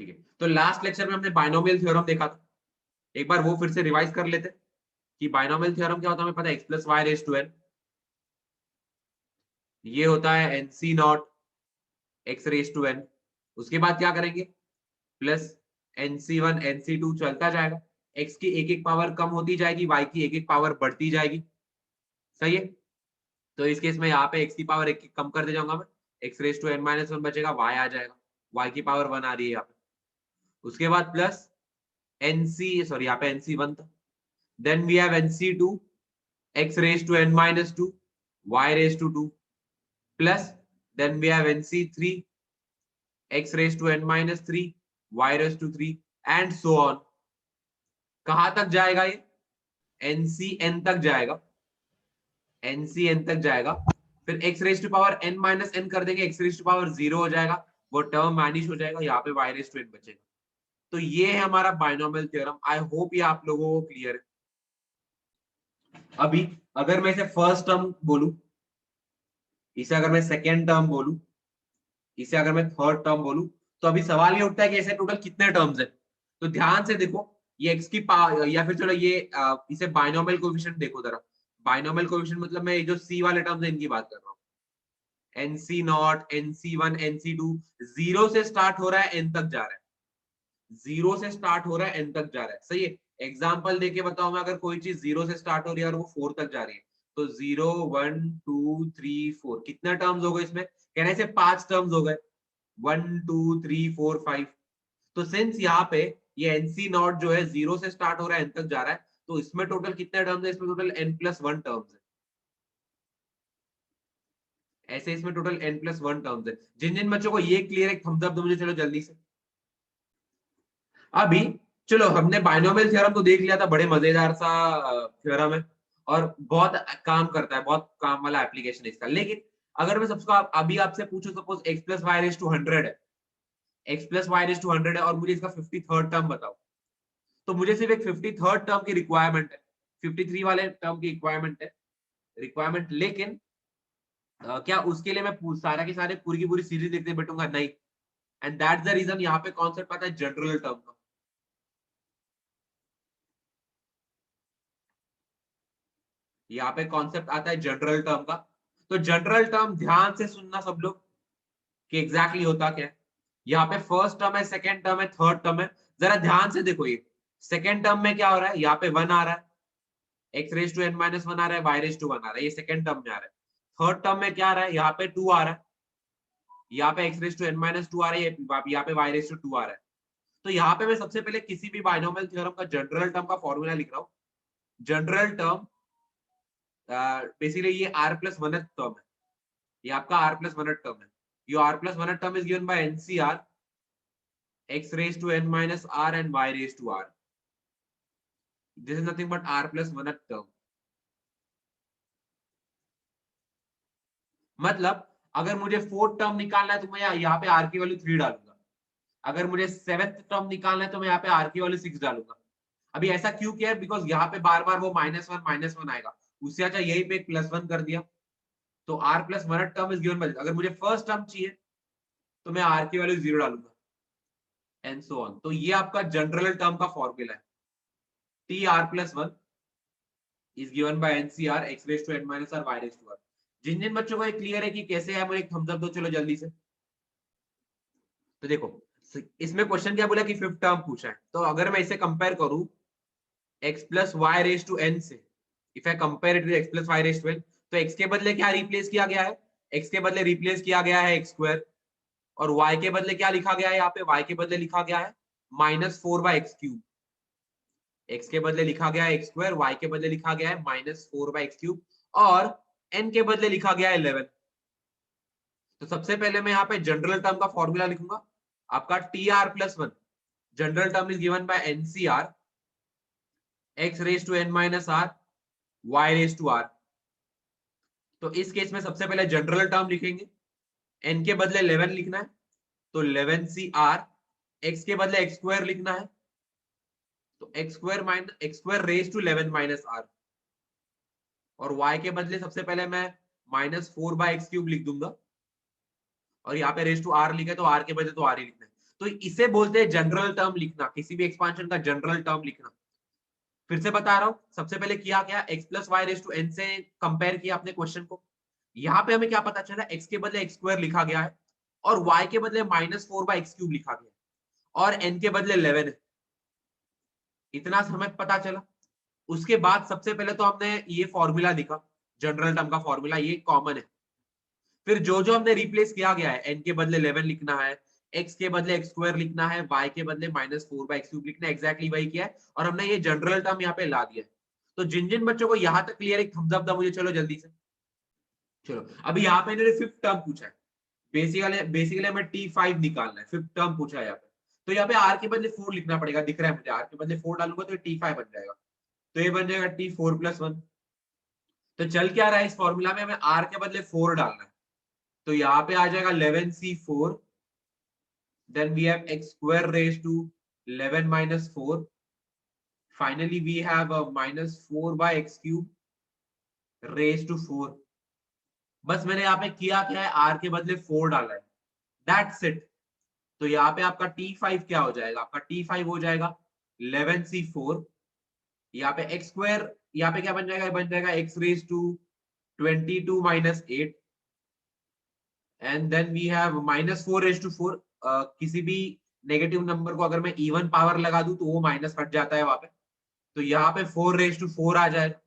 ठीक है, तो लास्ट लेक्चर में हमने बाइनोमियल थ्योरम देखा था, एक बार वो फिर से रिवाइज कर लेते कि बाइनोमियल थ्योरम क्या होता है। हमें पता है x plus y raise to n, ये होता है nc naught x raise to n। उसके बाद क्या करेंगे, प्लस nc1 nc2 चलता जाएगा, x की एक एक पावर कम होती जाएगी, y की एक एक पावर बढ़ती जाएगी। सही है, तो इस केस में यहाँ पे x की पावर एक एक कम करते जाऊंगा मैं, x raise to n minus one बचेगा, y आ जाएगा, y की पावर 1 आ रही है यहाँ पे। उसके बाद प्लस nc, सॉरी यहाँ पे nc1 था, then we have nc2 x raised to n minus 2 y raised to 2 plus then we have nc3 x raised to n minus 3 y raised to 3 and so on। कहां तक जाएगा ये, ncn तक जाएगा, ncn तक जाएगा। फिर x raised to power n minus n कर देंगे, x raised to power 0 हो जाएगा, वो टर्म मैनिश हो जाएगा, यहाँ पे y raised to n बचेगा। तो ये है हमारा बाइनोमियल थ्योरम। आई होप ये आप लोगों को क्लियर है। अभी अगर मैं इसे फर्स्ट टर्म बोलूं, इसे अगर मैं सेकेंड टर्म बोलूं, इसे अगर मैं थर्ड टर्म बोलूं, तो अभी सवाल ये उठता है कि ऐसे टोटल कितने टर्म्स है। तो ध्यान से देखो, ये x की पावर, या फिर चलो ये इसे बाइनोमियल कोएफिशिएंट देखो जरा। बाइनोमियल कोएफिशिएंट मतलब मैं ये जो c वाले टर्म्स है इनकी बात कर रहा हूँ, nc not nc1 nc2, zero से स्टार्ट हो रहा है n तक जा रहा है, जीरो से स्टार्ट हो रहा है n तक जा रहा है। सही है, एग्जाम्पल देके बताओ मैं, अगर कोई चीज जीरो से स्टार्ट हो रही है और वो 4 तक जा रही है, तो 0 1 2 3 4 कितने टर्म्स हो गए इसमें, कहने से 5 टर्म्स हो गए, 1 2 3 4 5। तो सिंस यहाँ पे ये nc नॉट जो है जीरो से स्टार्ट हो रहा है n तक जा रहा है, तो इसमें टोटल कितने टर्म्स है, इसमें टोटल n+1 टर्म्स है। ऐसे इसमें टोटल n+1 टर्म्स है। जिन जिन बच्चों को ये क्लियर है थम्स अप दो मुझे, चलो जल्दी से। अभी चलो हमने बाइनोमियल थ्योरम तो देख लिया था, बड़े मजेदार सा थ्योरम है और बहुत काम करता है, बहुत काम वाला एप्लीकेशन है इसका। लेकिन अगर मैं सबको अभी आपसे पूछूं, suppose x plus y raise to 100 है, x plus y raise to 100 है और मुझे इसका 53rd टर्म बताओ, तो मुझे सिर्फ एक 53rd टर्म की रिक्वायरमेंट है, 53 वाले टर्म की रिक्वायरमेंट। लेकिन क्या उसके लिए मैं सारा के सारे पूरी की पूरी सीरीज देखते बैठूंगा, नहीं। एंड दैट्स द रीजन यहाँ पे कॉन्सेप्ट आता है जनरल टर्म का। यहाँ पे कॉन्सेप्ट आता है जनरल टर्म का। तो जनरल टर्म ध्यान से सुनना सब लोग कि एग्जैक्टली होता क्या है। यहाँ पे फर्स्ट टर्म है, सेकेंड टर्म है, थर्ड टर्म है, जरा ध्यान से देखो। ये सेकेंड टर्म में क्या हो रहा है, यहाँ पे 1 आ रहा है, x raise to n minus 1 आ रहा है, वाई रेज टू 1 आ रहा है, ये सेकेंड टर्म में आ रहा है। थर्ड टर्म में क्या आ रहा है, यहाँ पे 2 आ रहा है, यहाँ पे x raise to n minus 2 आ रहा है, यहाँ पे वाई रेज टू 2 आ रहा है। तो यहाँ पे मैं सबसे पहले किसी भी बाइनोमियल थ्योरम का जनरल टर्म का फॉर्मूला लिख रहा हूँ। जनरल टर्म बेसिकली ये r प्लस वन टर्म है, ये आपका r प्लस वन टर्म है। your r plus 1 term is given by ncr, x raised to n minus r and y raised to r. This is nothing but r plus 1 term. मतलब अगर मुझे fourth term निकालना है तो मैं यहाँ पे r की वैल्यू 3 डालूंगा, अगर मुझे सेवेंथ टर्म निकालना है तो मैं यहाँ पे r की वैल्यू 6 डालूंगा। अभी ऐसा क्यों किया है, बिकॉज यहाँ पे बार बार वो -1 आएगा, उससे अच्छा यही पे एक +1 कर दिया। तो r plus one term is given bye, अगर मुझे फर्स्ट टर्म चाहिए तो मैं r की वैल्यू 0 डालूंगा, एंड सो ऑन। तो ये आपका जनरल टर्म का फॉर्मूला है, tr plus 1 is given by ncr x raised to n minus r y raised to r। जिन जिन बच्चों को ये क्लियर है कि कैसे है, मुझे एक थम्स अप दो चलो जल्दी से। तो देखो इसमें क्वेश्चन क्या बोला कि फिफ्थ टर्म पूछा है, तो अगर मैं इसे कंपेयर करूं x plus y raised to n से, if I compare it with x plus y raised to n, तो x के बदले क्या रिप्लेस किया गया है, x के बदले रिप्लेस किया गया है x स्क्वायर, और y के बदले क्या लिखा गया है, यहाँ पे y के बदले लिखा गया है -4/x³। x के बदले लिखा गया है x स्क्वायर, y के बदले लिखा गया है -4/x³, और n के बदले लिखा गया है 11। तो सबसे पहले मैं यहाँ पे जनरल टर्म का फॉर्मूला लिखूंगा, आपका tr+1, general term is given by ncr x raise to n minus r y raise to r। तो इस केस में सबसे पहले जनरल टर्म लिखेंगे, n के बदले 11 लिखना है, तो 11cr, x के बदले x स्क्वायर लिखना है, तो x square raise to 11 minus r, और y के बदले सबसे पहले मैं -4/x³ लिख दूंगा, और यहाँ पे रेज टू r लिखा है तो r के बदले तो r ही लिखना है। तो इसे बोलते हैं जनरल टर्म लिखना, किसी भी एक्सपांशन का जनरल टर्म लिखना। फिर से बता रहा हूं, सबसे पहले किया क्या, x plus y raise to n से कंपेयर किया अपने क्वेश्चन को। यहाँ पे हमें क्या पता चला, x के बदले एक्स स्क्वायर लिखा गया है और y के बदले -4/x³ लिखा गया है और n के बदले 11 है। इतना हमें पता चला। उसके बाद सबसे पहले तो हमने ये फॉर्मूला लिखा, जनरल टर्म का फॉर्मूला, ये कॉमन है। फिर जो जो हमने रिप्लेस किया गया है, n के बदले 11 लिखना है, x के बदले x² लिखना है, y के बदले -4/x³ लिखना है, एग्जैक्टली वही किया है और हमने ये जनरल टर्म यहाँ पे ला दिया है। तो जिन जिन बच्चों को यहाँ तक क्लियर, एक थम्स अप दो मुझे, चलो जल्दी से। चलो अभी यहाँ पे इन्होंने फिफ्थ टर्म पूछा है, बेसिकली हमें T5 निकालना है, फिफ्थ टर्म पूछा है यहाँ पे। तो यहाँ पे r के बदले 4 लिखना पड़ेगा, दिख रहा है मुझे, r के बदले 4 डालूंगा तो T5 बन जाएगा, तो ये बन जाएगा T4+1। तो चल क्या रहा है इस फॉर्मूला में, हमें r के बदले 4 डालना है, तो यहाँ पे आ जाएगा 11C4, then we have x² raised to 11 - 4, finally we have a -4/x³ raised to 4। बस मैंने यहाँ पे किया क्या है, r के बदले 4 डाला है, दैट्स इट। तो यहाँ पे आपका T5 क्या हो जाएगा, आपका T5 हो जाएगा 11C4, यहाँ पे x², यहाँ पे क्या बन जाएगा, बन जाएगा x raised to 22 - 8, and then we have -4 raised to 4। किसी भी नेगेटिव नंबर को अगर मैं इवन पावर लगा दूं तो वो माइनस हट जाता है वहां पे, तो यहाँ पे 4 raised to 4 आ जाएगा।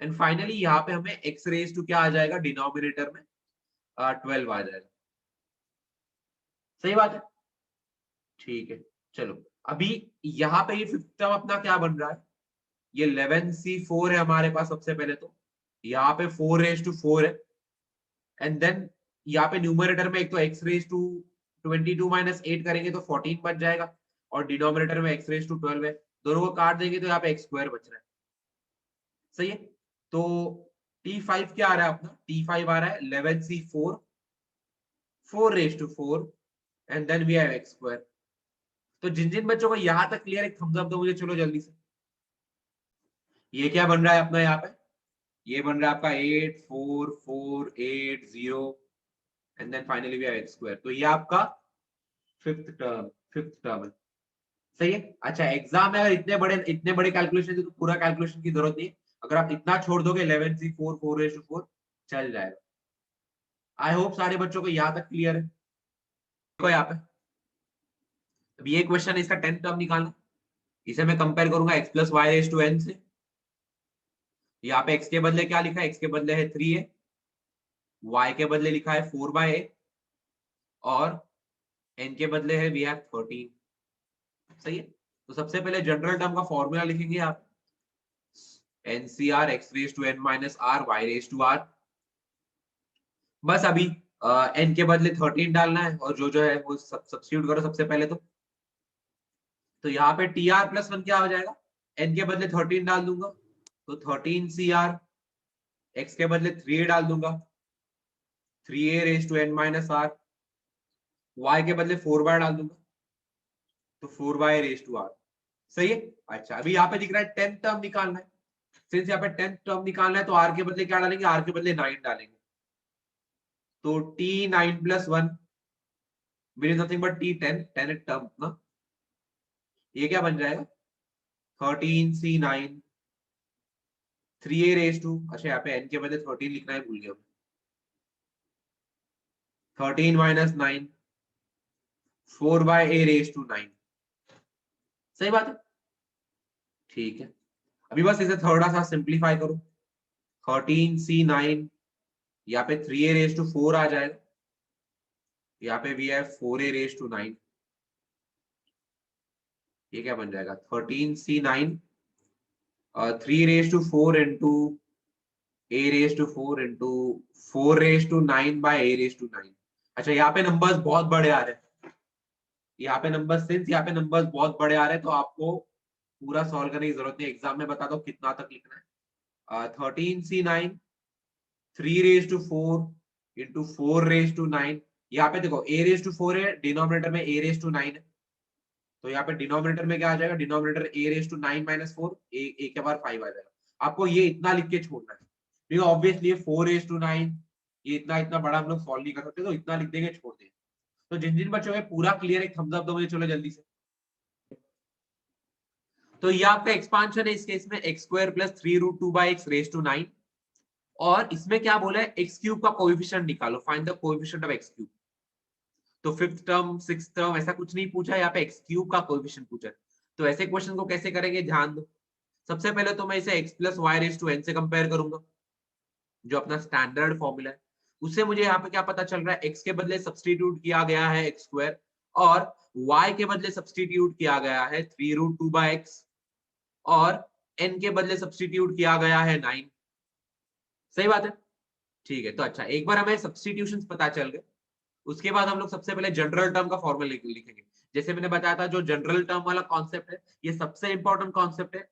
एंड फाइनली यहाँ पे हमें x raised to क्या आ जाएगा, डिनोमिनेटर में 12 आ जाएगा। सही बात है, ठीक है। चलो अभी यहाँ पे ये फिफ्थ टर्म अपना क्या बन रहा है, ये 11C4 है हमारे पास। सबसे पहले तो यहाँ पे 4 raised to 4 है, एंड देन यहाँ पे न्यूमरेटर में एक तो x raised to 22 - 8 करेंगे तो 14 बच जाएगा, और डिनोमिनेटर में x raised to 12 है, दोनों को काट देंगे तो यहाँ पे x² बच रहा है। सही है, तो T5 क्या आ रहा है अपना, T5 आ रहा है 11C4, 4 raised to 4, and then we have x²। तो जिन जिन बच्चों को यहां तक क्लियर, एक थम्स अप दो मुझे, चलो जल्दी से। ये क्या बन रहा है अपना यहाँ पे, ये बन रहा है आपका 8 4 4 8 0, and then finally we have x²। तो ये आपका फिफ्थ टर्म है। सही है। अच्छा एग्जाम में अगर इतने बड़े कैलकुलेशन है तो पूरा कैलकुलेशन की जरूरत नहीं है, अगर आप इतना छोड़ दोगे 11C4 4 raised to 4 चल जाएगा। आई होप सारे बच्चों को यहाँ तक क्लियर है। देखो यहाँ पे अभी ये क्वेश्चन है, इसका 10th टर्म निकालना, इसे मैं कंपेयर करूंगा x plus y raise to n से। यहाँ पे x के बदले क्या लिखा है, x के बदले है 3a, y के बदले लिखा है 4/a, और n के बदले है वी हैव 13। सही है, तो सबसे पहले जनरल टर्म का फॉर्मूला लिखेंगे आप, NCR x raise to n minus r y raise to r। बस अभी n के बदले 13 डालना है और जो जो है वो सब्स्टिट्यूट करो सबसे पहले तो यहाँ पे TR+1 क्या हो जाएगा, n के बदले 13 डाल दूंगा तो 13CR, x के बदले 3a डाल दूंगा 3a raise to n minus r, y के बदले 4 डाल दूंगा तो 4y रेज टू r। सही है। अच्छा अभी यहाँ पे दिख रहा है 10th टर्म निकालना है, सिंस यहाँ पे 10th टर्म निकालना है तो r के बदले क्या डालेंगे, r के बदले 9 डालेंगे, तो T9+1 means nothing but T10, 10th term ना, ये क्या बन जाएगा 13C9 3a रेज टू, अच्छा यहाँ पे n के बदले 13 लिखना है, भूल गया 13 - 9 4/a रेज टू 9। सही बात है, ठीक है। अभी बस इसे थोड़ा सा सिंप्लीफाई करो, 13C9 यहाँ पे 3a रेज टू 4 आ जाएगा, यहाँ पे भी है 4a रेज टू 9, ये क्या बन जाएगा 13C9 3 raise to 4 into a raise to 4 into 4 raise to 9/a raise to 9। अच्छा यहाँ पे नंबर्स बहुत बड़े आ रहे हैं, यहाँ पे नंबर्स, सिंस यहाँ पे नंबर्स बहुत बड़े आ रहे हैं तो आपको पूरा सॉल्व करने की जरूरत नहीं, एग्जाम में बता दो कितना तक लिखना है। 13C9 3 raise to 4 into 4 raise to 9, यहाँ पे देखो a रेज टू 4 है, डिनोमिनेटर में a रेज टू 9 है, तो यहाँ पे डिनोमिनेटर में क्या आ जाएगा, denominator a raise to 9 - 4, a के बार 5 आ जाएगा। आपको ये इतना लिख के छोड़ना है, क्योंकि ऑब्वियसली 4 रेज टू 9 ये इतना इतना बड़ा हम लोग सॉल्व नहीं कर सकते, तो इतना लिख देंगे, छोड़ देंगे। तो जिन जिन बच्चों में पूरा क्लियर एक थम्स अप दो मुझे, चलो जल्दी से। तो ये आपका एक्सपांशन है इस केस में, एक्स स्क्वायर प्लस 3√2/x⁻⁹ और इसमें क्या बोला है, एक्स क्यूब का कोएफिशिएंट निकालो, find the coefficient of x cube. तो फिफ्थ टर्म सिक्स्थ टर्म ऐसा कुछ नहीं पूछा, यहाँ पे एक्स क्यूब का कोएफिशिएंट पूछा है। तो ऐसे क्वेश्चन को कैसे करेंगे, ध्यान दो। सबसे पहले तो मैं इसे x plus y raise to n से कंपेयर करूंगा, जो अपना स्टैंडर्ड फॉर्मूला है। उससे मुझे यहाँ पे क्या पता चल रहा है, x के बदले सब्सटीट्यूट किया गया है एक्स स्क्वायर और y के बदले सब्सटीट्यूट किया गया है 3√2/x और n के बदले सब्सटीट्यूट किया गया है 9। सही बात है, ठीक है। तो अच्छा, एक बार हमें सब्सटीट्यूशंस पता चल गए, उसके बाद हम लोग सबसे पहले जनरल टर्म का फॉर्मूला लिखेंगे। जैसे मैंने बताया था, जो जनरल टर्म वाला कॉन्सेप्ट है ये सबसे इंपॉर्टेंट कॉन्सेप्ट है।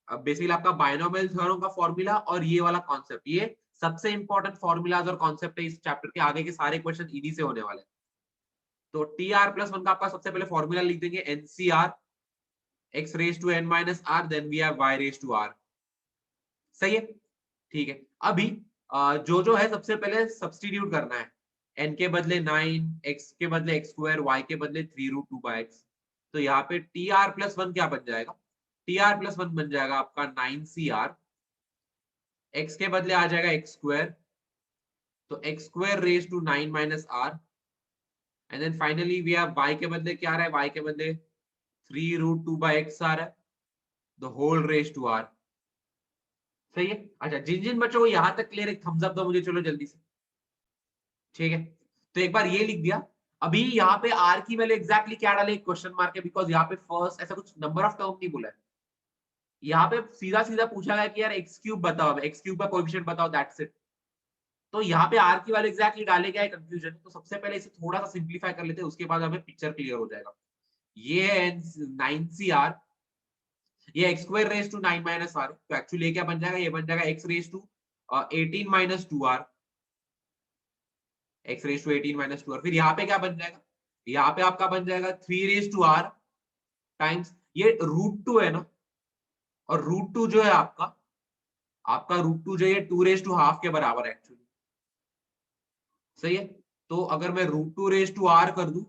अब बेसिकली आपका बायनोमियल थ्योरम का फॉर्मूला और ये वाला कॉन्सेप्ट, ये सबसे इंपॉर्टेंट फॉर्मूलाज और कॉन्सेप्ट है इस चैप्टर के। आगे के सारे क्वेश्चन इन्हीं से होने वाले हैं। तो TR+1 का आपका सबसे पहले फॉर्मूला लिख देंगे, NCR x⁻n−r then we have y⁻r। सही है, ठीक है। अभी जो है सबसे पहले सब्स्टिट्यूट करना है, n के बदले 9, x के बदले x², y के बदले 3√2/x। तो यहाँ पे TR+1 क्या बन जाएगा, TR+1 बन जाएगा आपका 9CR, x के बदले आ जाएगा x², तो x²⁻⁹ and then finally we have y के बदले क्या आ रहा है, y के बदले 3√2/x आ रहा है, the whole raise to r। सही है। अच्छा, जिन जिन बच्चों को यहां तक क्लियर, एक थम्स अप दो मुझे, चलो जल्दी से। ठीक है, तो एक बार ये लिख दिया। अभी यहाँ पे आर की वैल्यू एग्जैक्टली क्या डाले, क्वेश्चन मार्क है, बिकॉज यहाँ पे फर्स्ट ऐसा कुछ नंबर ऑफ टर्म नहीं बोला है। यहाँ पे सीधा सीधा पूछा गया कि यार एक्स क्यूब बताओ, एक्स क्यूब का कोएफिशिएंट बताओ, दैट्स इट। तो यहाँ पे आर की वैल्यू एग्जैक्टली डाले गया है, कंफ्यूजन। तो सबसे पहले इसे थोड़ा सा सिंप्लीफाई कर लेते हैं, उसके बाद हमें पिक्चर क्लियर हो जाएगा। ये है 9CR, ये x²⁻⁹ तो एक्चुअली ये क्या बन जाएगा, ये बन जाएगा x⁻18−2r, x⁻18−2r। फिर यहाँ पे क्या बन जाएगा, यहाँ पे आपका बन जाएगा 3r टाइम्स ये √2 है ना, और √2 जो है आपका √2 जो है 2½ के बराबर है एक्चुअली। सही है, तो अगर मैं √2r कर दूं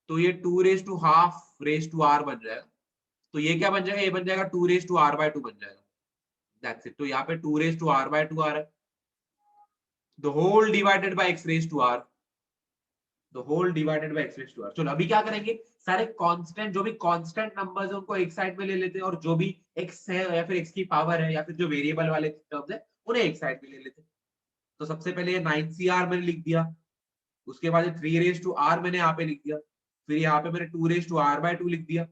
तो ये 2½ बन जाएगा। तो ये क्या बन जाएगा, ये बन जाएगा 2r/2 बन जाएगा, दैट्स इट। तो यहाँ पे 2r/2 आ रहा है, the whole divided by x⁻r, the whole divided by x⁻r। चलो अभी क्या करेंगे, सारे कांस्टेंट, जो भी कांस्टेंट नंबर्स है उनको एक साइड में ले लेते हैं, और जो भी x है या फिर x की पावर है या फिर जो वेरिएबल वाले टर्म्स है उन्हें एक साइड में ले लेते हैं। तो सबसे पहले ये 9CR मैंने लिख दिया, उसके बाद 3r मैंने यहाँ पे लिख दिया, फिर यहाँ पे मैंने 2r/2 लिख दिया।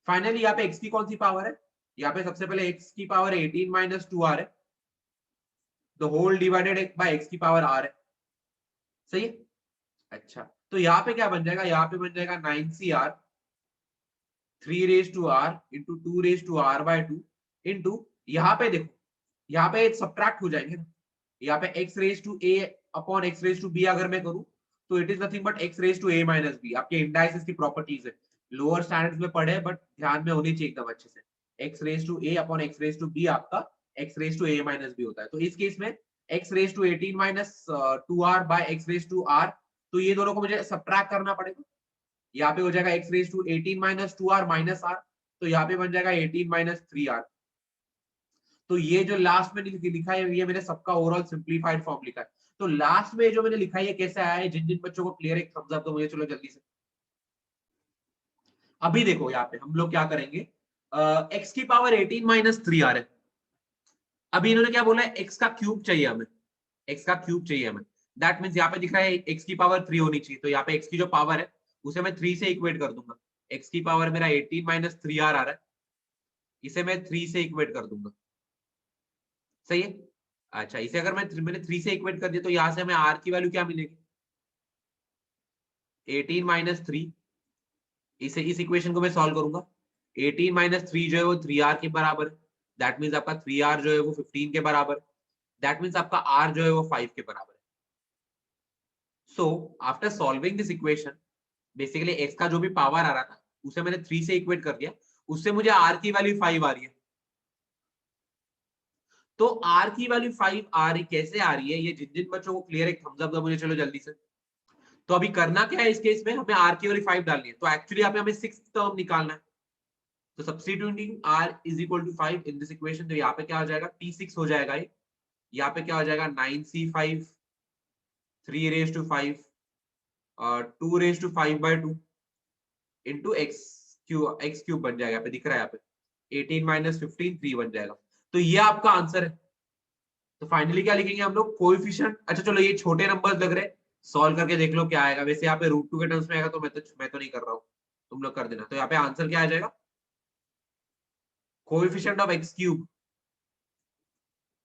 फाइनली यहाँ पे x की कौन सी पावर है, यहाँ पे सबसे पहले x की पावर 18−2r है, the whole divided by x की पावर r है। सही है। अच्छा, तो यहाँ पे क्या बन जाएगा, यहाँ पे बन जाएगा 9CR 3r into 2r/2 into, यहाँ पे देखो, यहाँ पे सब्ट्रैक्ट हो जाएंगे ना, यहाँ पे x⁻a/x⁻b अगर मैं करूं तो it is nothing but x⁻a−b। आपके इंडाइसेस की प्रॉपर्टीज है, लोअर स्टैंडर्ड्स में पढ़े बट ध्यान में होनी चाहिए एकदम अच्छे से। x⁻a/x⁻b आपका x⁻a−b होता है। तो इस केस में x⁻18−2r/x⁻r, तो ये दोनों को मुझे सब्ट्रैक्ट करना पड़ेगा। यहाँ पे हो जाएगा x⁻18−2r माइनस r, तो यहाँ पे बन जाएगा 18−3r। तो ये जो लास्ट में लिखा है ये मैंने सबका ओवरऑल सिंप्लीफाइड फॉर्म लिखा है। तो लास्ट में जो मैंने लिखा है ये कैसे आया है, जिन जिन बच्चों को क्लियर है थम्स अप दो मुझे, चलो जल्दी से। अभी देखो यहाँ पे हम लोग क्या करेंगे, x की पावर 18−3r है। अभी इन्होंने क्या बोला है, x का क्यूब चाहिए हमें, x का क्यूब चाहिए हमें। दैट मींस यहाँ पे दिख रहा है x की पावर 3 होनी चाहिए, तो यहाँ पे x की जो पावर है उसे मैं 3 से इक्वेट कर दूंगा। x की पावर मेरा 18−3r आ रहा है, इसे मैं 3 से इक्वेट कर दूंगा। सही है। अच्छा, इसे अगर मैंने 3 से इक्वेट कर दिया तो यहां से हमें r की वैल्यू क्या मिलेगी, 18−3। इसे इस इक्वेशन को मैं सॉल्व करूंगा, 18−3 जो है वो 3r के बराबर है, दैट मींस आपका 3r जो है वो 15 के बराबर है, दैट मींस आपका r जो है वो 5 के बराबर है। So after solving this equation, basically x का जो भी पावर आ रहा था उसे मैंने 3 से इक्वेट कर दिया, उससे मुझे r की वैल्यू 5 आ रही है। तो r की वैल्यू 5 आ रही, कैसे आ रही है, ये जिन जिन बच्चों को क्लियर है थम्स अप दो मुझे, चलो जल्दी से। तो अभी करना क्या है इस केस में, हमें r की वैल्यू 5 डालनी है, तो एक्चुअली यहाँ पे हमें 6th टर्म निकालना है। तो substituting r is equal to 5 in this equation, तो यहाँ पे क्या हो जाएगा, t6 हो जाएगा ये, यहाँ पे क्या हो जाएगा 9c5 3 raise to 5 2 raise to 5/2 into x cube बन जाएगा, यहाँ पे दिख रहा है, यहाँ पे 18 माइनस 15 3 बन जाएगा। तो ये आपका आंसर है। तो फाइनली क्या लिखेंगे हम लोग, कोएफिशिएंट, अच्छा चलो ये छोटे नंबर्स लग रहे हैं, सॉल्व करके देख लो क्या आएगा। वैसे यहाँ पे √2 के टर्म्स में आएगा, तो मैं तो नहीं कर रहा हूँ, तुम लोग कर देना। तो यहाँ पे आंसर क्या आ जाएगा, coefficient of x cube,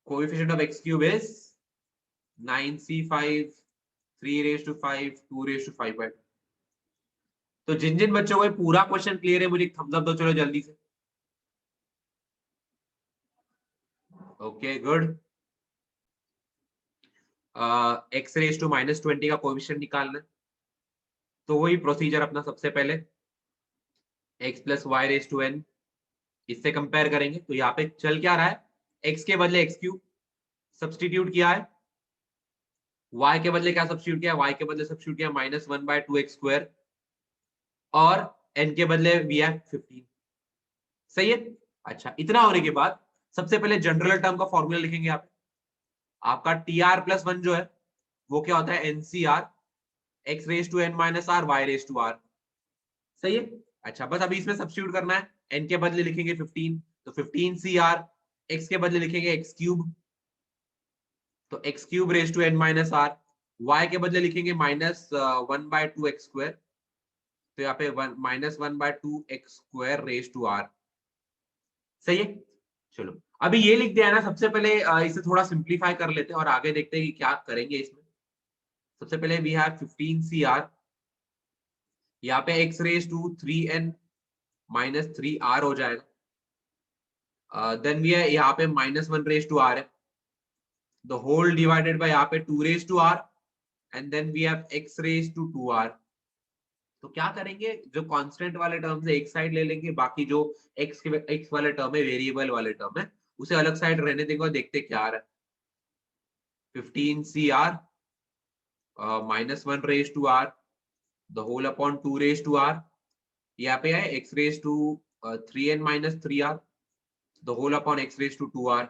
coefficient of x cube is 9c5 3 raise to 5 2 raise to 5/2। तो जिन जिन बच्चों को ये पूरा क्वेश्चन क्लियर है, मुझे थम्स अप दो चलो जल्दी से। Okay good. X raise to -20 का कोएफिशिएंट निकालना है, तो वही प्रोसीजर अपना, सबसे पहले x plus y raise to n, इससे कंपेयर करेंगे। तो यहाँ पे चल क्या रहा है, x के बदले एक्स क्यूब सब्सटीट्यूट किया है, y के बदले क्या सब्सटीट्यूट किया है, y के बदले सब्सटीट्यूट किया -1/2x², और n के बदले वी हैव 15। सही है। अच्छा, इतना होने के बाद सबसे पहले जनरल टर्म का फॉर्मूला लिखेंगे यहाँ पे। आपका tr+1 जो है वो क्या होता है, nCr x raise to n minus r y raise to r. सही है। अच्छा, बस अभी इसमें सब्स्टिट्यूट करना है, n के बदले लिखेंगे 15, तो 15cr, x के बदले लिखेंगे x क्यूब, तो x cube raise to n minus r, y के बदले लिखेंगे -1/2x², तो यहाँ पे -1/2x² रेज टू r। सही है। चलो अभी ये लिख दिया है ना, सबसे पहले इसे थोड़ा सिंप्लीफाई कर लेते हैं और आगे देखते हैं कि क्या करेंगे इसमें। सबसे पहले वी हैव 15cr, यहाँ पे x raise to 3n minus 3r हो जाएगा। देन वी है यहाँ पे -1 रेज टू r है, द होल डिवाइडेड बाय यहाँ पे 2 raise to r, and then we have x raise to 2r। तो क्या करेंगे, जो कांस्टेंट वाले टर्म है एक साइड ले लेंगे, बाकी जो x वाले टर्म है, वेरिएबल वाले टर्म है, उसे अलग साइड रहने देंगे और देखते क्या आ रहा है। 15cr -1 raise to r, the whole upon 2 raise to r, यहाँ पे है x raise to 3n minus 3r, the whole upon x raise to 2r।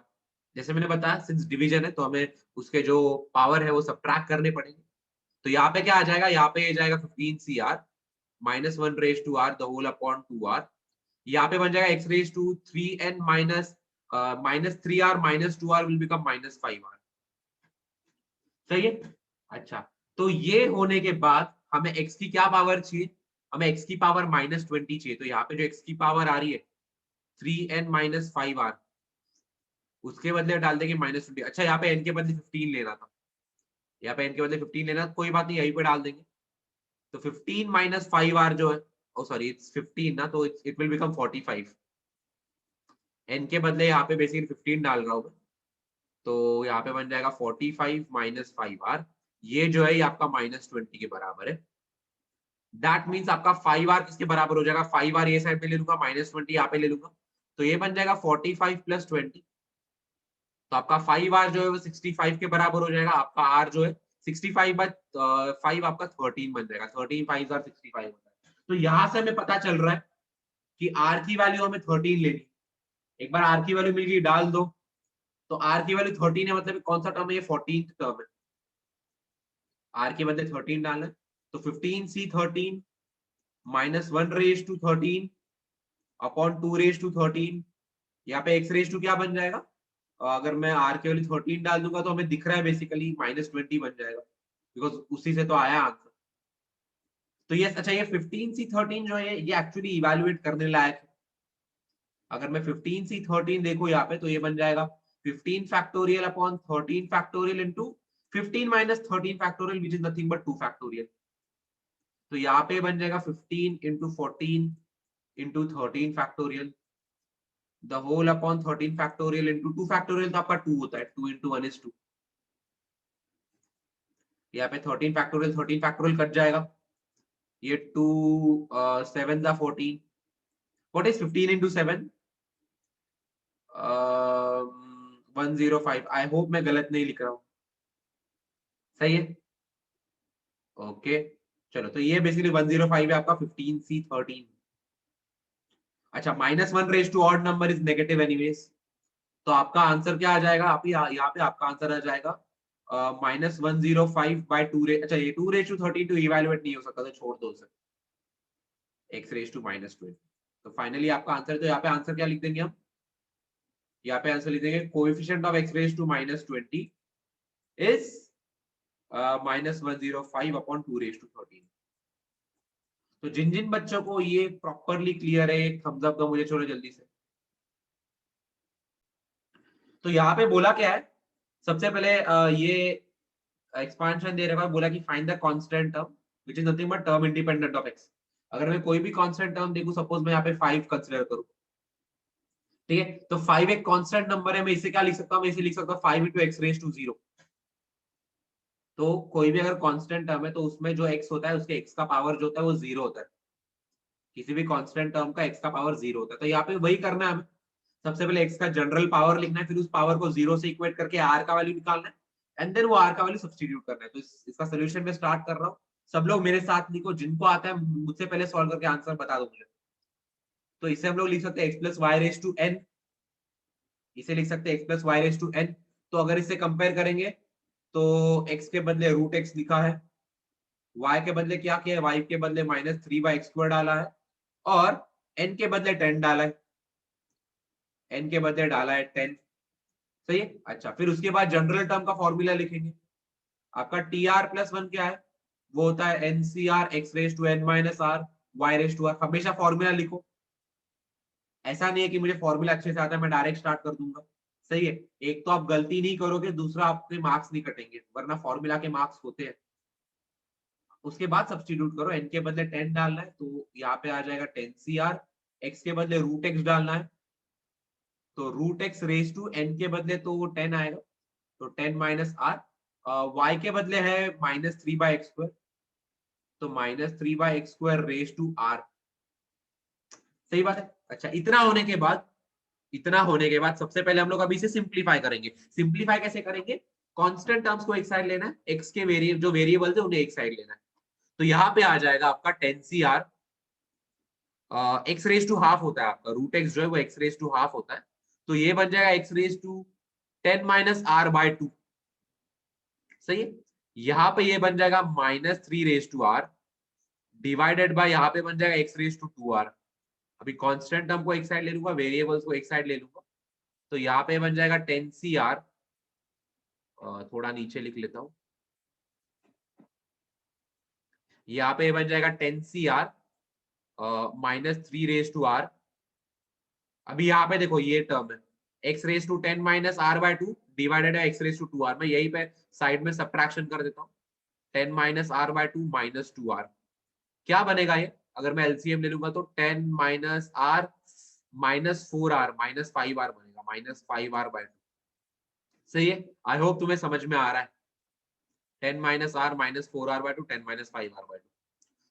जैसे मैंने बताया, सिंस डिवीजन है तो हमें उसके जो पावर है वो सबट्रैक्ट करने पड़ेंगे। तो यहाँ पे क्या आ जाएगा, यहाँ पे आ जाएगा 15cr -1 raise to r, the whole upon 2r। यहाँ पे बन जाएगा x raise to 3n minus -3r minus 2r will become -5r। सही है। अच्छा, तो ये होने के बाद हमें x की क्या पावर चाहिए, हमें x की पावर -20 चाहिए। तो यहाँ पे जो x की पावर आ रही है 3n माइनस 5r, उसके बदले डाल देंगे -20। अच्छा, यहाँ पे n के बदले 15 लेना था, यहाँ पे n के बदले 15 लेना, कोई बात नहीं, यहीं पे डाल देंगे। तो 15 माइनस 5r जो है, ओ सॉरी इट्स 15 ना, तो इट विल बिकम 45। n के बदले यहाँ पे बेसिकली 15 डाल रहा हूँ मैं, तो यहाँ पे बन जाएगा 45 माइनस 5r, ये जो है ये आपका -20 के बराबर है। दैट मीन्स आपका 5r किसके बराबर हो जाएगा, 5r ये साइड पे ले लूंगा, -20 यहाँ पे ले लूंगा, तो ये बन जाएगा 45 + 20। तो आपका 5r जो है वो 65 के बराबर हो जाएगा। आपका r जो है 65/5 आपका 13 बन जाएगा, 13 5 r 65 होता है। तो यहां से हमें पता चल रहा है कि r की वैल्यू हमें 13 लेनी। एक बार r की वैल्यू मिल गई, डाल दो, तो r की वैल्यू 13 है, मतलब कौन सा टर्म है, ये 14th टर्म है। r के बदले 13 डालना है, तो 15c13 -1 raise to 13 upon 2 raise to 13, यहाँ पे x रेज टू क्या बन जाएगा, अगर मैं r के वैल्यू 13 डाल दूंगा तो हमें दिख रहा है बेसिकली -20 बन जाएगा, बिकॉज उसी से तो आया आंसर। तो ये अच्छा, ये 15c13 जो है ये एक्चुअली इवेल्युएट करने लायक है। अगर मैं 15c13 देखो यहाँ पे, तो ये बन जाएगा 15 factorial upon 13 factorial into 15 minus 13 factorial which is nothing but 2 factorial. तो यहाँ पे बन जाएगा 15 into 14 into 13 factorial, the whole upon 13 factorial into 2 factorial, तो आपका 2 होता है, 2 इंटू 1 इज 2। यहाँ पे 13 फैक्टोरियल कट जाएगा, ये 2 7 दा 14, what is 15 into 7, 105। I hope मैं गलत नहीं लिख रहा हूँ। सही है। ओके चलो तो ये बेसिकली 105 है आपका 15C13। अच्छा, -1 raise to odd number is negative anyways, तो आपका आंसर क्या आ जाएगा? आप यहाँ पे आपका आंसर आ जाएगा -105/2 रे, अच्छा ये 2 रेज टू 13 टू इवेलुएट नहीं हो सकता तो छोड़ दो उसे, x रेज टू -20। तो फाइनली आपका आंसर, तो यहाँ पे आंसर क्या लिख देंगे हम? यहाँ पे आंसर लिख देंगे coefficient of x raise to -20 is -105/2 raise to 13। तो जिन जिन बच्चों को ये प्रॉपरली क्लियर है, एक थम्स अप दो मुझे छोड़ो जल्दी से। तो यहाँ पे बोला क्या है, सबसे पहले ये एक्सपांशन दे रखा है, बोला कि find the constant term which is nothing but term independent of x। अगर मैं कोई भी कांस्टेंट टर्म देखूं, सपोज मैं यहाँ पे 5 कंसीडर करूं, ठीक है, तो 5 एक कांस्टेंट नंबर है, मैं इसे क्या लिख सकता हूं? मैं इसे लिख सकता हूं 5 × x⁻0। तो कोई भी अगर कांस्टेंट टर्म है तो उसमें जो x होता है, उसके x का पावर जो होता है वो 0 होता है। किसी भी कांस्टेंट टर्म का x का पावर 0 होता है। तो यहाँ पे वही करना है हमें, सबसे पहले x का जनरल पावर लिखना है, फिर उस पावर को 0 से इक्वेट करके r का वैल्यू निकालना है, एंड देन वो r का वैल्यू सब्स्टिट्यूट करना है। तो इसका सोल्यूशन मैं स्टार्ट कर रहा हूँ, सब लोग मेरे साथ लिखो, जिनको आता है मुझसे पहले सॉल्व करके आंसर बता दो मुझे। तो इसे हम लोग लिख सकते हैं x+y⁻n, इसे लिख सकते हैं x+y⁻n। तो अगर इसे कंपेयर करेंगे तो x के बदले √x लिखा है, y के बदले क्या किया है? y के बदले -3/x² डाला है, और n के बदले 10 डाला है, n के बदले डाला है 10। सही है। अच्छा, फिर उसके बाद जनरल टर्म का फॉर्मूला लिखेंगे। आपका TR+1 क्या है? वो होता है NCR x⁻n−r y⁻r। हमेशा फॉर्मूला लिखो, ऐसा नहीं है कि मुझे फॉर्मूला अच्छे से आता है मैं डायरेक्ट स्टार्ट कर दूंगा। सही है। एक तो आप गलती नहीं करोगे, दूसरा आपके मार्क्स नहीं कटेंगे, वरना फॉर्मूला के मार्क्स होते हैं। उसके बाद सब्स्टिट्यूट करो, n के बदले 10 डालना है, तो यहाँ पे आ जाएगा 10CR, x के बदले √x डालना है, तो √x⁻n के बदले तो वो 10 आएगा, तो 10 - r, y के बदले है -3/x², तो -3/x²⁻r। सही बात है। अच्छा, इतना होने के बाद सबसे पहले हम लोग अभी इसे सिंप्लीफाई करेंगे। सिंप्लीफाई कैसे करेंगे? कांस्टेंट टर्म्स को एक साइड लेना है, एक्स के जो वेरिएबल्स है उन्हें एक साइड लेना है। तो यहाँ पे आ जाएगा आपका 10CR, x⁻½ होता है आपका, √x जो है वो x⁻½ होता है, तो ये बन जाएगा x⁻10 - r/2। सही है। यहाँ पे ये बन जाएगा -3/r डिवाइडेड बाय, यहाँ पे बन जाएगा x⁻²r। अभी कांस्टेंट टर्म को एक साइड ले लूंगा, वेरिएबल्स को एक साइड ले लूंगा, तो यहाँ पे बन जाएगा 10CR, थोड़ा नीचे लिख लेता हूँ, यहाँ पे बन जाएगा 10CR -3/r। अभी यहाँ पे देखो ये टर्म है x⁻10 - r/2 डिवाइडेड है x⁻²r। मैं यही पे साइड में सबट्रैक्शन कर देता हूँ, 10 - r/2 -2r। क्या बनेगा ये? अगर मैं एलसीएम ले लूंगा तो 10 - r -4r -5r बनेगा, -5r/2। सही है। आई होप तुम्हें समझ में आ रहा है। 10 - r -4r/2 10 - 5r/2।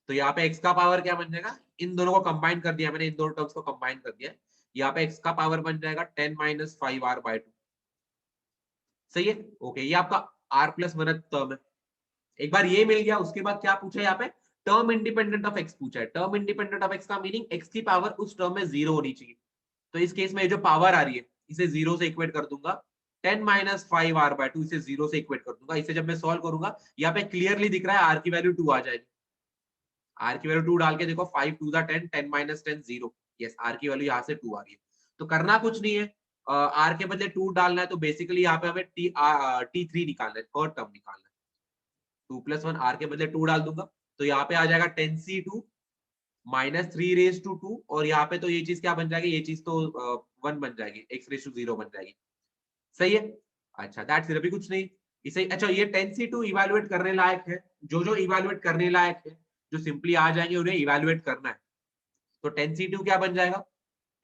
तो यहाँ पे x का पावर क्या बन जाएगा? इन दोनों को कंबाइन कर दिया मैंने, इन दोनों टर्म्स को कंबाइन कर दिया। यहाँ पे x का पावर बन जाएगा 10 - 5r/2। सही है। ओके, ये आपका r+1 टर्म है। एक बार ये मिल गया, उसके बाद क्या पूछा है यहाँ पे? टर्म इंडिपेंडेंट ऑफ x पूछा है। टर्म इंडिपेंडेंट ऑफ x का मीनिंग x की पावर उस टर्म में 0 होनी चाहिए। तो इस केस में जो पावर आ रही है इसे 0 से इक्वेट कर दूंगा, 10 - 5r/2 इसे 0 से इक्वेट कर दूंगा। इसे जब मैं सॉल्व करूंगा, यहाँ पे क्लियरली दिख रहा है r की वैल्यू 2 आ जाएगी। r की वैल्यू 2 डाल के देखो, 5 2 10, 10 - 10 0। यस, r की वैल्यू यहाँ से 2 आ रही है। तो करना कुछ नहीं है, r के बदले 2 डालना है, तो बेसिकली यहाँ पे हमें t3 निकालना है, थर्ड टर्म निकालना है। 2+1 r के बदले 2 डाल दूंगा, तो यहाँ पे आ जाएगा 10C2 -3/2, और यहाँ पे तो ये चीज क्या बन जाएगी? ये चीज तो 1 बन जाएगी, x⁻0 बन जाएगी। सही है। अच्छा, दैट्स इट, अभी कुछ नहीं इसे। अच्छा, ये 10C2 इवैल्यूएट करने लायक है, जो जो इवैल्यूएट करने लायक है, जो सिंपली आ जाएंगे उन्हें इवैल्यूएट करना है। तो 10C2 क्या बन जाएगा?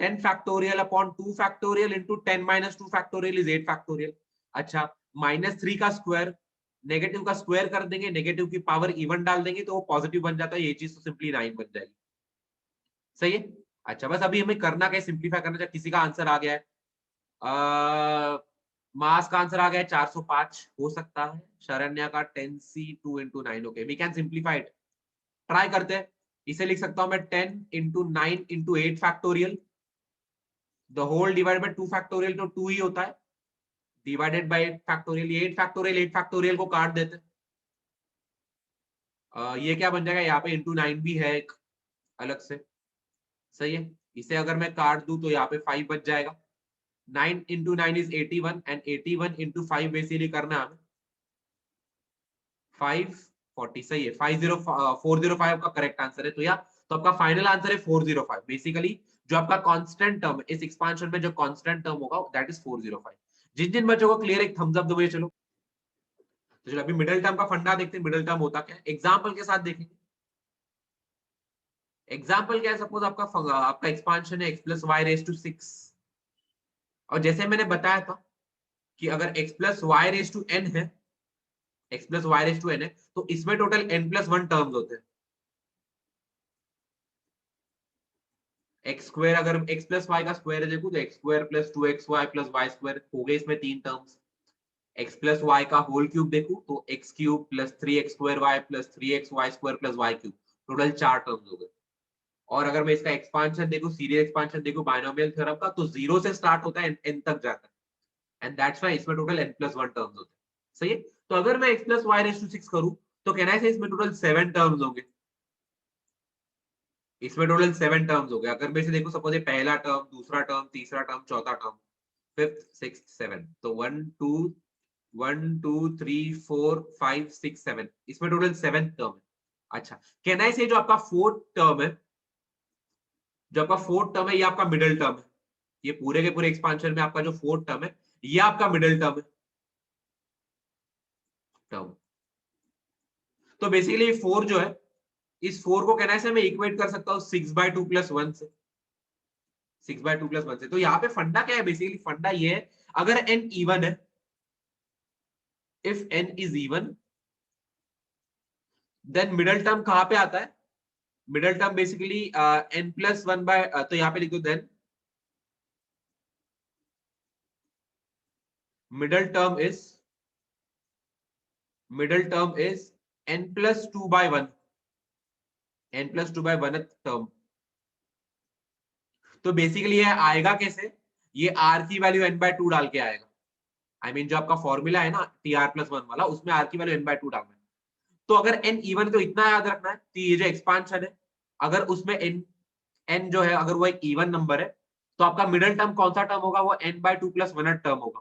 10 factorial upon 2 factorial into 10 - 2 factorial is 8 factorial. अच्छा, -3 का स्क्वायर, नेगेटिव का स्क्वायर कर देंगे, नेगेटिव की पावर इवन डाल देंगे तो वो पॉजिटिव बन जाता है, ये चीज तो सिंपली 9 बन जाएगी। सही है। अच्छा, बस अभी हमें करना क्या है? सिंप्लीफाई करना चाहिए। किसी का आंसर आ गया है, मास का आंसर आ गया है 405 हो सकता है। शरण्या का 10C2 × 9। Okay, we can simplify it. Try करते हैं, इसे लिख सकता हूं मैं 10 into 9 into 8 factorial, the whole divide by 2 factorial, तो 2 ही होता है, डिवाइडेड बाय 8 फैक्टोरियल, 8 फैक्टोरियल को काट देते हैं। ये क्या बन जाएगा, यहाँ पे इंटू 9 भी है एक अलग से, सही है, इसे अगर मैं काट दूं तो यहाँ पे 5 बच जाएगा। 9 into 9 is 81 and 81 into 5 basically करना है हमें 540, सही है, 405 का करेक्ट आंसर है। तो या तो आपका फाइनल आंसर है 405। बेसिकली जो आपका कांस्टेंट टर्म इस एक्सपांशन में जो कांस्टेंट टर्म होगा दैट इज 405। जिन जिन बच्चों को क्लियर, एक थम्स अप दो मुझे। चलो तो चलो अभी मिडिल टर्म का फंडा देखते हैं, मिडिल टर्म होता क्या है, एग्जांपल के साथ देखेंगे। एग्जांपल क्या है, सपोज आपका एक्सपांशन है x plus y raise to 6, और जैसे मैंने बताया था कि अगर x plus y raise to n है, x plus y raise to n है, तो इसमें टोटल n प्लस 1 टर्म्स होते हैं। एक्स स्क्वायर, अगर x प्लस वाई का स्क्वायर है देखो तो x square plus 2xy plus y square हो गए इसमें 3 टर्म्स। x प्लस वाई का होल क्यूब देखो तो x cube plus 3x square y plus 3xy square plus y cube, total 4 terms हो गए। और अगर मैं इसका एक्सपांशन देखूं, सीरीज एक्सपांशन देखूं बायनोमियल थ्योरम का, तो 0 से स्टार्ट होता है n तक जाता है, एंड दैट्स व्हाई इसमें टोटल n प्लस 1 टर्म्स होते हैं। सही है, तो अगर मैं x plus y raise to 6 करूं तो कहना है इसमें टोटल 7 टर्म्स होंगे, इसमें टोटल 7 टर्म्स हो गए। अगर मैं इसे देखो, सपोज ये पहला टर्म, दूसरा टर्म, तीसरा टर्म, चौथा टर्म, फिफ्थ, सिक्स्थ, सेवन, तो 1 2 1 2 3 4 5 6 7, इसमें टोटल 7 टर्म है। अच्छा, कहना है जो आपका फोर्थ टर्म है, जो आपका फोर्थ टर्म है, ये आपका मिडिल टर्म है। ये पूरे के पूरे एक्सपांशन में आपका जो फोर्थ टर्म है, ये आपका मिडिल टर्म है। टर्म तो बेसिकली 4 जो है, इस 4 को कहना है मैं इक्वेट कर सकता हूँ 6/2 प्लस 1 से, 6/2 प्लस 1 से। तो यहाँ पे फंडा क्या है, बेसिकली फंडा ये है, अगर n इवन है, if n is even, then middle term कहां पे आता है, middle term basically n plus 1 by, तो यहाँ पे लिख दो then middle term is n plus 2 by 1, n plus 2 by 1 term. तो बेसिकली ये आएगा कैसे, ये r की वैल्यू n/2 डाल के आएगा। आई मीन जो आपका फॉर्मूला है ना tr प्लस 1 वाला, उसमें r की वैल्यू n/2 डालना है। तो अगर n इवन, तो इतना याद रखना है कि ये जो एक्सपांशन है, अगर उसमें n जो है अगर वो एक इवन नंबर है, तो आपका मिडिल टर्म कौन सा टर्म होगा, वो n/2 प्लस 1 टर्म होगा।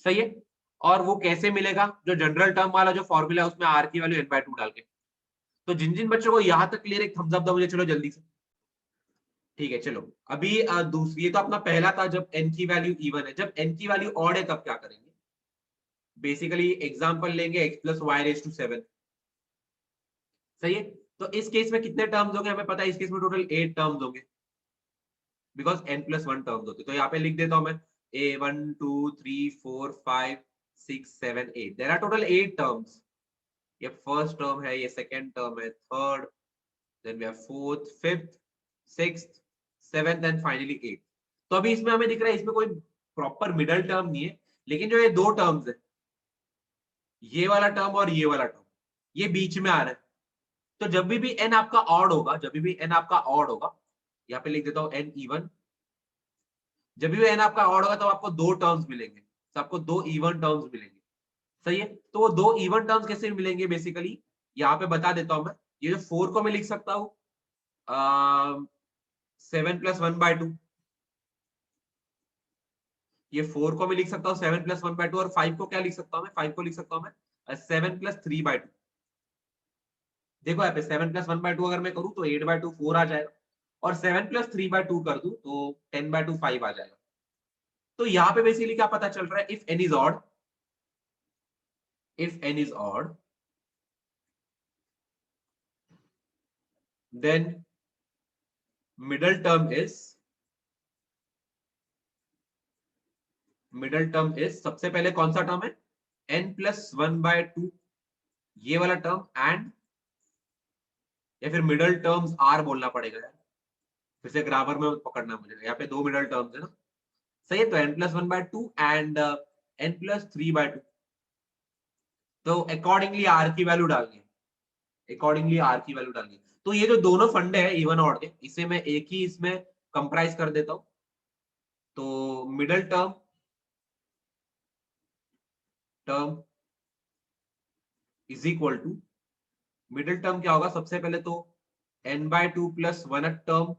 सही है, और वो कैसे मिलेगा, जो जनरल टर्म वाला जो फॉर्मूला है उसमें r की वैल्यू n/2 डाल के। तो जिन जिन बच्चों को यहां तक क्लियर, एक थम्स अप दो मुझे, चलो जल्दी से। ठीक है, चलो अभी दूसरी, ये तो अपना पहला था जब n की वैल्यू इवन है। जब n की वैल्यू ऑड है तब क्या करेंगे, बेसिकली एग्जांपल लेंगे x plus y raise to 7। सही है, तो इस केस में कितने टर्म्स होंगे हमें पता है, इस केस में टोटल 8 टर्म्स होंगे, बिकॉज n प्लस 1 टर्म्स होते। तो यहाँ पे लिख देता हूं मैं a 1 2 3 4 5 6 7 8, there are total 8 terms. ये फर्स्ट टर्म है, ये सेकंड टर्म है, third, then we have fourth, fifth, sixth, seventh and finally eight. तो अभी इसमें हमें दिख रहा है इसमें कोई प्रॉपर मिडल टर्म नहीं है, लेकिन जो ये दो टर्म्स है, ये वाला टर्म और ये वाला टर्म, ये बीच में आ रहा है। तो जब भी n आपका ऑड होगा, जब भी n आपका ऑड होगा, यहाँ पे लिख देता हूं n इवन, जब भी n आपका ऑड होगा तो आपको दो टर्म्स मिलेंगे, तो आपको दो इवन टर्म्स मिलेंगे। सही है, तो वो दो इवन टर्म्स कैसे मिलेंगे, बेसिकली यहाँ पे बता देता हूं मैं। ये जो 4 को मैं लिख सकता हूँ 7 प्लस 1/2, ये 4 को मैं लिख सकता हूँ 7 प्लस 1/2, और 5 को क्या लिख सकता हूँ मैं, 5 को लिख सकता हूँ मैं 7 प्लस 3/2। देखो यहाँ पे 7 प्लस 1/2 अगर मैं करूँ तो 8/2 4 आ जाएगा, और 7 प्लस 3/2 कर दूं तो 10/2 5 आ जाएगा। तो यहाँ पे बेसिकली क्या पता चल रहा है, if n is odd, if n is odd, then middle term is सबसे पहले कौन सा टर्म है, n प्लस 1/2, ये वाला टर्म, एंड या फिर मिडल टर्म्स r बोलना पड़ेगा यार, फिर से ग्रामर में पकड़ना मुझे, यहाँ पे दो मिडल टर्म्स है ना। सही है, तो n plus 1/2 and n plus 3/2, तो अकॉर्डिंगली r की वैल्यू डालनी है। अकॉर्डिंगली आर की वैल्यू डालनी है। तो ये जो दोनों फंडे हैं इवन ऑड के, इसे मैं एक ही इसमें कंप्राइज कर देता हूं। तो middle term is equal to, middle term क्या होगा, सबसे पहले तो n/2 प्लस 1 टर्म,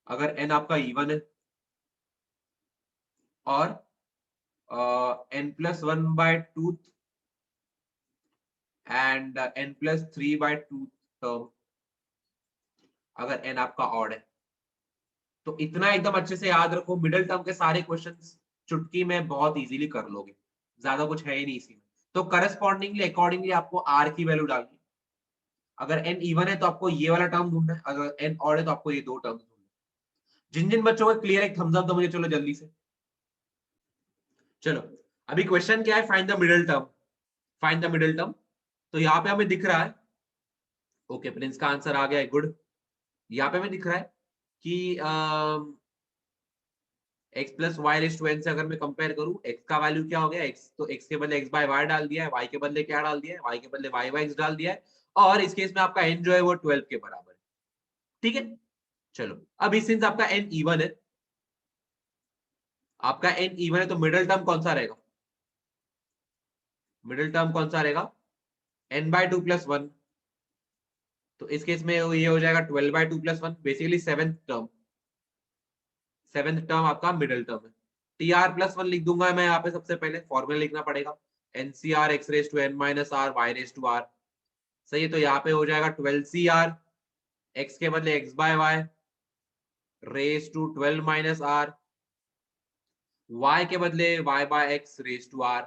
अगर n आपका इवन है, और n+1/2 एंड n+3/2 टर्म अगर n आपका ऑड है। तो इतना एकदम अच्छे से याद रखो, मिडिल टर्म के सारे क्वेश्चंस चुटकी में बहुत इजीली कर लोगे, ज्यादा कुछ है ही नहीं इसी में। तो करस्पॉन्डिंगली अकॉर्डिंगली आपको आर की वैल्यू डालनी है। अगर n इवन है तो आपको ये वाला टर्म ढूंढना है, अगर n ऑड है तो आपको ये दो टर्म ढूंढना है। जिन जिन बच्चों को क्लियर, एक थम्स अप दो मुझे, चलो जल्दी से। चलो अभी क्वेश्चन क्या है, find the middle term. Find the middle term, तो यहाँ पे हमें दिख रहा है, ओके प्रिंस का आंसर आ गया है, गुड। यहाँ पे हमें दिख रहा है कि x plus y raise to n से अगर मैं कंपेयर करूं, x का वैल्यू क्या हो गया, x तो x के बदले x बाय वाई डाल दिया है, y के बदले क्या डाल दिया है, y के बदले y बाय x डाल दिया है, और इस केस में आपका n जो है वो 12 के बराबर है। ठीक है, चलो अब इस सिंस आपका n इवन है, आपका n इवन है, तो मिडिल टर्म कौन सा रहेगा, मिडिल टर्म कौन सा रहेगा, n/2 प्लस 1। तो इस केस में ये हो जाएगा 12/2 plus 1, basically seventh term. Seventh term आपका मिडिल टर्म है। टी आर प्लस 1 लिख दूंगा मैं यहाँ पे, सबसे पहले फॉर्मूला लिखना पड़ेगा, nCr x raise to n minus r y raise to r. सही है, तो यहाँ पे हो जाएगा 12CR, एक्स के बदले x by y raise to 12 minus r, y के बदले y by x raise to r.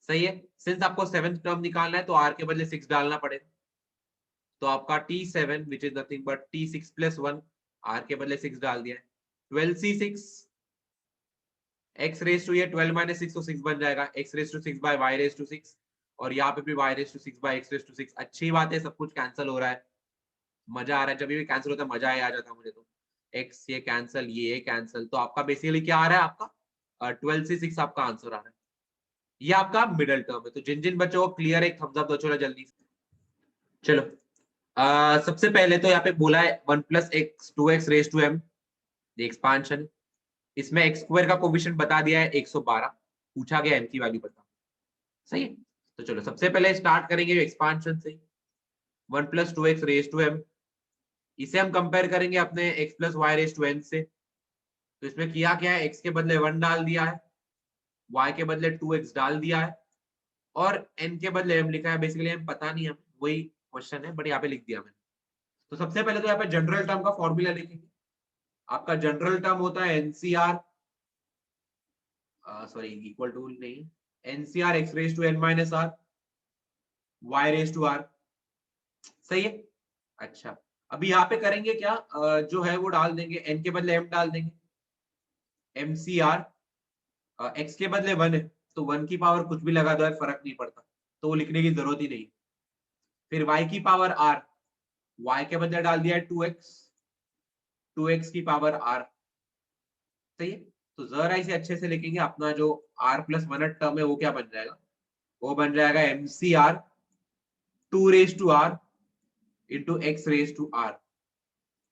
सही है, सिंस आपको सेवेंथ टर्म निकालना है तो आर के बदले 6 डालना पड़ेगा, तो आपका T7 which is nothing but T6 plus 1, r के बदले 6 डाल दिया है, 12C6 एक्स रेस टू, ये 12 माइनस 6 तो 6 बन जाएगा, x raise to 6 by y raise to 6, और यहाँ पे भी y raise to 6 by x raise to 6। अच्छी बात है, सब कुछ कैंसिल हो रहा है, मजा आ रहा है, जब भी कैंसिल होता है मजा आ जाता है मुझे तो। एक्स ये कैंसिल, ये कैंसिल, तो आपका बेसिकली क्या आ रहा है, आपका 12C6 आपका आंसर आ रहा है। ये आपका मिडिल टर्म है। तो जिन जिन बच्चों को क्लियर है, एक थम्स अप दो चलो जल्दी से। चलो सबसे पहले तो यहाँ पे बोला है 1 plus x 2x raise to m, expansion. इसमें एक्स स्क्वायर का कोफिशिएंट बता दिया है 112, पूछा गया m की वैल्यू बता। सही है, तो चलो सबसे पहले स्टार्ट करेंगे जो एक्सपांशन से, 1 plus 2x raise to m, इसे हम कंपेयर करेंगे अपने x plus y raise to n से। तो इसमें किया क्या है, x के बदले 1 डाल दिया है, y के बदले 2x डाल दिया है, और n के बदले m लिखा है, बेसिकली m पता नहीं है, वही क्वेश्चन है बट यहाँ पे लिख दिया मैंने। तो सबसे पहले तो यहाँ पे जनरल टर्म का फॉर्मूला लिखेंगे। आपका जनरल टर्म होता है एनसीआर, सॉरी इक्वल टू नहीं, nCr x raise to n minus r y raise to r. सही है, अच्छा अभी यहाँ पे करेंगे क्या, जो है वो डाल देंगे, n के बदले m डाल देंगे, mcr, x के बदले 1 है तो 1 की पावर कुछ भी लगा दो है, फर्क नहीं पड़ता, तो वो लिखने की जरूरत ही नहीं। फिर y की पावर r, y के बदले डाल दिया है 2x, 2x की पावर r। सही है, तो जरा इसे अच्छे से लिखेंगे, अपना जो r प्लस 1 टर्म है वो क्या बन जाएगा, वो बन जाएगा mcr 2 raise to r into x raise to r.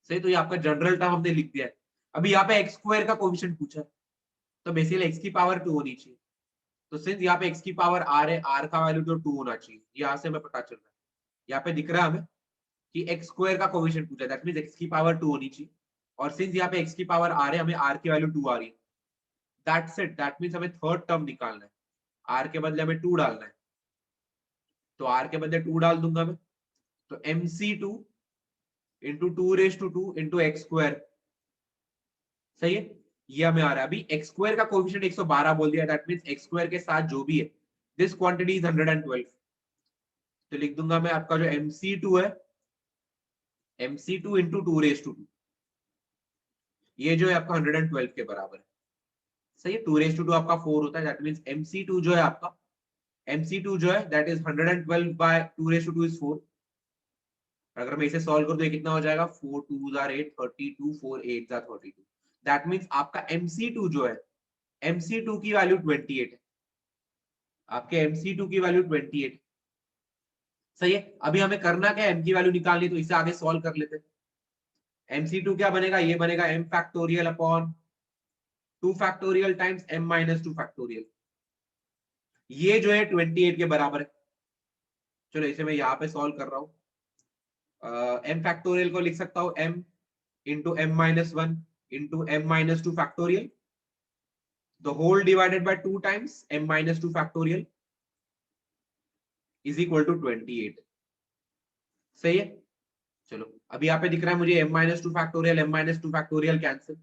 सही, तो ये आपका जनरल टर्म हमने लिख दिया है। अभी यहाँ पे एक्स स्क्वायर का कोफिशिएंट पूछा है, तो बेसिकली एक्स की पावर 2 होनी चाहिए, तो सिंस यहाँ पे एक्स की पावर आर है, आर का वैल्यू तो 2 होना चाहिए, यहाँ से हमें पता चल रहा है। यहाँ पे दिख रहा है हमें कि एक्स स्क्वायर का कोफिशिएंट पूछा है, दैट मींस एक्स की पावर 2 होनी चाहिए, और सिंस यहाँ पे एक्स की पावर आर है, हमें आर की वैल्यू 2 आ रही है, दैट्स इट, दैट मींस हमें थर्ड टर्म निकालना है, आर के बदले हमें 2 डालना है, तो आर के बदले 2 डाल दूंगा मैं, तो mc2 into 2 raise to 2 into x square. सही है, ये हमें आ रहा है। अभी एक्स स्क्वायर का कोएफिशिएंट 112 बोल दिया, दैट मींस एक्स स्क्वायर के साथ जो भी है, दिस क्वांटिटी इज 112, तो लिख दूंगा मैं आपका जो mc2 है, mc2 इंटू 2 रेस टू 2, ये जो है आपका 112 के बराबर है। सही है, 2 रेस टू 2 आपका 4 होता है, दैट मींस mc2 जो है आपका, mc2 जो है that is 112 by 2 raise to 2 is 4। अगर मैं इसे सॉल्व कर दूं, कितना हो जाएगा, 4 2 आर 8, 32, 4 8 आर 32, दैट मींस आपका mc2 जो है, mc2 की वैल्यू 28 है, आपके mc2 की वैल्यू 28, सही है। अभी हमें करना क्या है, m की वैल्यू निकालनी, तो इसे आगे सॉल्व कर लेते हैं। mc2 क्या बनेगा, ये बनेगा m factorial upon 2 factorial times m minus 2 factorial, ये जो है 28 के बराबर है। चलो इसे मैं यहाँ पे सॉल्व कर रहा हूँ। m फैक्टोरियल को लिख सकता हूँ m into m minus 1 into m minus 2 factorial, the whole divided by 2 times m minus 2 factorial is equal to 28। सही है। चलो अभी यहाँ पे दिख रहा है मुझे m minus 2 factorial m minus 2 factorial cancel.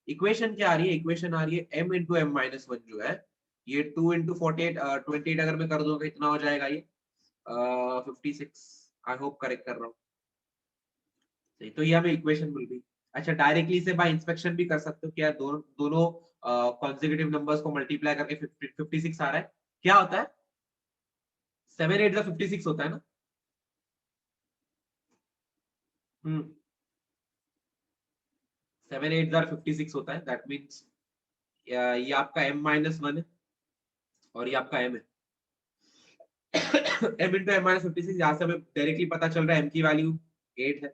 Equation क्या आ रही है, इक्वेशन आ रही है m इंटू m माइनस 1 जो है ये 2 इंटू 48 28 अगर मैं कर दूंगा इतना हो जाएगा ये 56। आई होप करेक्ट कर रहा हूँ। सही, तो ये हमें इक्वेशन मिल गई। अच्छा डायरेक्टली से बाय इंस्पेक्शन भी कर सकते हो कि यार दोनों दोनों कॉन्सेक्यूटिव नंबर्स को मल्टीप्लाई करके 56 आ रहा है। क्या होता है 7 8 56 होता है ना। 7 8 56 होता है, दैट मीन्स ये आपका m माइनस 1 है और ये आपका m है। m इंटू m माइनस 56, यहाँ से हमें डायरेक्टली पता चल रहा है m की वैल्यू 8 है।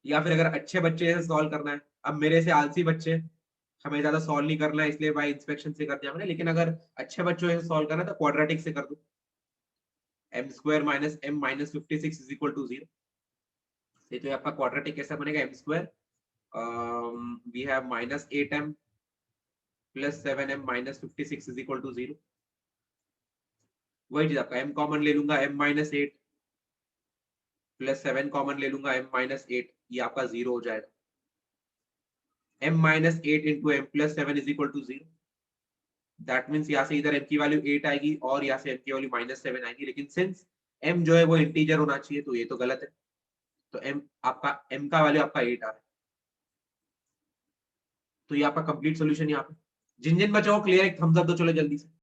या फिर अगर अच्छे बच्चे से सॉल्व करना है, अब मेरे से आलसी बच्चे, हमें ज्यादा सॉल्व नहीं करना है इसलिए बाय इंस्पेक्शन से कर दिया मैंने, लेकिन अगर अच्छे बच्चों से सॉल्व करना है तो क्वाड्रेटिक से कर दो। m square minus m minus 56 is equal to 0। तो ये आपका क्वाड्रेटिक कैसा बनेगा, m square we have minus 8m plus 7m minus 56 is equal to 0। वही चीज आपका m कॉमन ले लूंगा m माइनस 8 प्लस 7 कॉमन ले लूंगा m माइनस 8, ये आपका 0 हो जाएगा। m minus 8 into m plus 7 is equal to 0। That means यहाँ से इधर m की वैल्यू 8 आएगी और यहाँ से m की वैल्यू माइनस 7 आएगी, लेकिन सिंस m जो है वो इंटीजर होना चाहिए तो ये तो गलत है। तो m आपका m का वैल्यू आपका 8 आ रहा है। तो ये आपका कंप्लीट सॉल्यूशन यहाँ पे। जिन जिन बच्चों को क्लियर है थम्स अप दो चलो जल्दी से।